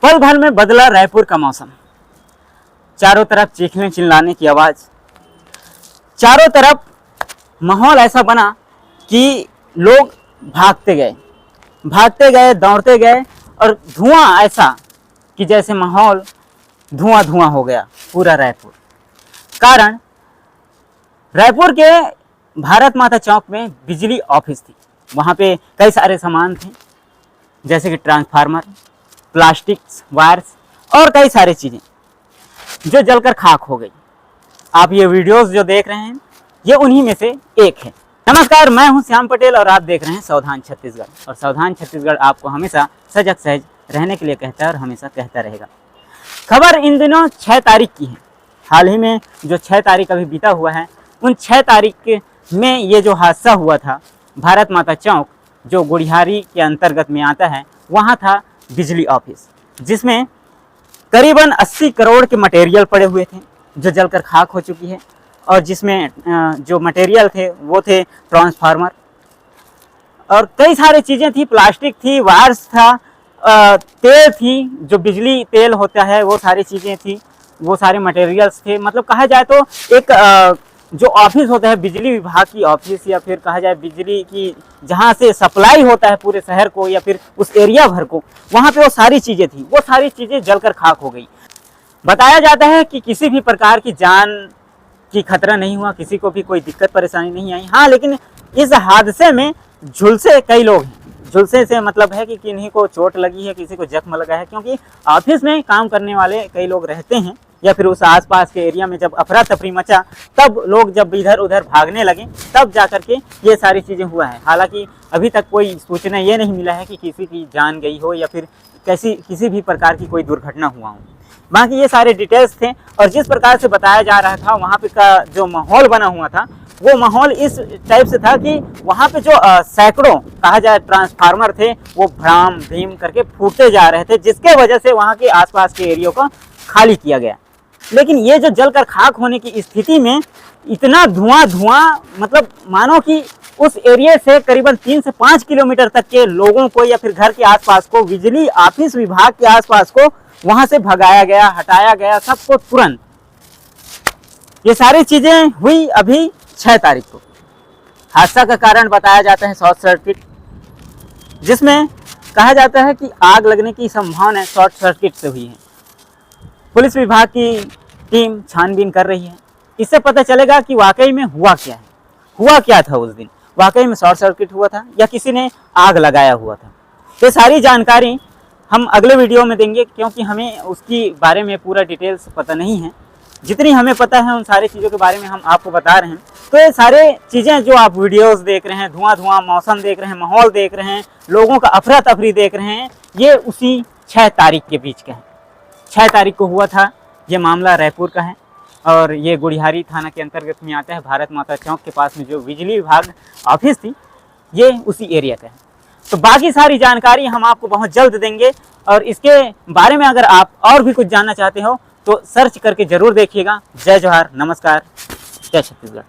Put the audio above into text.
पल भर में बदला रायपुर का मौसम। चारों तरफ चीखने चिल्लाने की आवाज, चारों तरफ माहौल ऐसा बना कि लोग भागते गए, दौड़ते गए और धुआं ऐसा कि जैसे माहौल धुआं धुआं हो गया पूरा रायपुर। कारण रायपुर के भारत माता चौक में बिजली ऑफिस थी। वहाँ पे कई सारे सामान थे, जैसे कि ट्रांसफार्मर, प्लास्टिक्स, वायर्स और कई सारी चीज़ें जो जलकर खाक हो गई। आप ये वीडियोस जो देख रहे हैं ये उन्हीं में से एक है। नमस्कार, मैं हूं श्याम पटेल और आप देख रहे हैं सावधान छत्तीसगढ़। और सावधान छत्तीसगढ़ आपको हमेशा सजग सहज रहने के लिए कहता है और हमेशा कहता रहेगा। खबर इन दिनों 6 तारीख की है। हाल ही में जो 6 तारीख अभी बीता हुआ है, उन 6 तारीख में ये जो हादसा हुआ था भारत माता चौक जो गुड़ियारी के अंतर्गत में आता है, वहाँ था बिजली ऑफिस, जिसमें करीबन 80 करोड़ के मटेरियल पड़े हुए थे जो जलकर खाक हो चुकी है। और जिसमें जो मटेरियल थे वो थे ट्रांसफार्मर और कई सारी चीज़ें थी, प्लास्टिक थी, वायर्स था, तेल थी, जो बिजली तेल होता है वो सारी चीज़ें थी, वो सारे मटेरियल्स थे। मतलब कहा जाए तो एक जो ऑफिस होता है बिजली विभाग की ऑफिस, या फिर कहा जाए बिजली की जहाँ से सप्लाई होता है पूरे शहर को या फिर उस एरिया भर को, वहाँ पे वो सारी चीज़ें थी। वो सारी चीज़ें जलकर खाक हो गई। बताया जाता है कि किसी भी प्रकार की जान की खतरा नहीं हुआ, किसी को भी कोई दिक्कत परेशानी नहीं आई। हाँ, लेकिन इस हादसे में झुलसे कई लोग हैं। झुलसे से मतलब है कि किन्हीं को चोट लगी है, किसी को जख्म लगा है, क्योंकि ऑफिस में काम करने वाले कई लोग रहते हैं या फिर उस आसपास के एरिया में जब अफरा तफरी मचा, तब लोग जब इधर उधर भागने लगे, तब जाकर के ये सारी चीज़ें हुआ है। हालांकि अभी तक कोई सूचना ये नहीं मिला है कि किसी की जान गई हो या फिर किसी भी प्रकार की कोई दुर्घटना हुआ हो। बाकी ये सारे डिटेल्स थे। और जिस प्रकार से बताया जा रहा था वहाँ पे का जो माहौल बना हुआ था, वो माहौल इस टाइप से था कि वहाँ पे जो सैकड़ों कहा जाए ट्रांसफार्मर थे वो भ्राम भीम करके फूटते जा रहे थे, जिसके वजह से वहाँ के आसपास के एरिया को खाली किया गया। लेकिन ये जो जलकर खाक होने की स्थिति में इतना धुआं मतलब मानो कि उस एरिया से करीबन 3 से 5 किलोमीटर तक के लोगों को या फिर घर के आसपास को, बिजली ऑफिस विभाग के आसपास को वहां से भगाया गया, हटाया गया, सबको तुरंत। ये सारी चीजें हुई अभी 6 तारीख को। हादसा का कारण बताया जाता है शॉर्ट सर्किट, जिसमें कहा जाता है कि आग लगने की संभावना शॉर्ट सर्किट से हुई है। पुलिस विभाग की टीम छानबीन कर रही है। इससे पता चलेगा कि वाकई में हुआ क्या था उस दिन। वाकई में शॉर्ट सर्किट हुआ था या किसी ने आग लगाया हुआ था। ये सारी जानकारी हम अगले वीडियो में देंगे, क्योंकि हमें उसकी बारे में पूरा डिटेल्स पता नहीं है। जितनी हमें पता है उन सारी चीज़ों के बारे में हम आपको बता रहे हैं। तो ये सारे चीज़ें जो आप वीडियोस देख रहे हैं, धुआं धुआं मौसम देख रहे हैं, माहौल देख रहे हैं, लोगों का अफरा तफरी देख रहे हैं, ये उसी 6 तारीख के बीच का है। 6 तारीख को हुआ था। ये मामला रायपुर का है और ये गुड़ियारी थाना के अंतर्गत में आता है। भारत माता चौक के पास में जो बिजली विभाग ऑफिस थी, ये उसी एरिया का है। तो बाकी सारी जानकारी हम आपको बहुत जल्द देंगे। और इसके बारे में अगर आप और भी कुछ जानना चाहते हो तो सर्च करके ज़रूर देखिएगा। जय जोहार, नमस्कार, जय छत्तीसगढ़।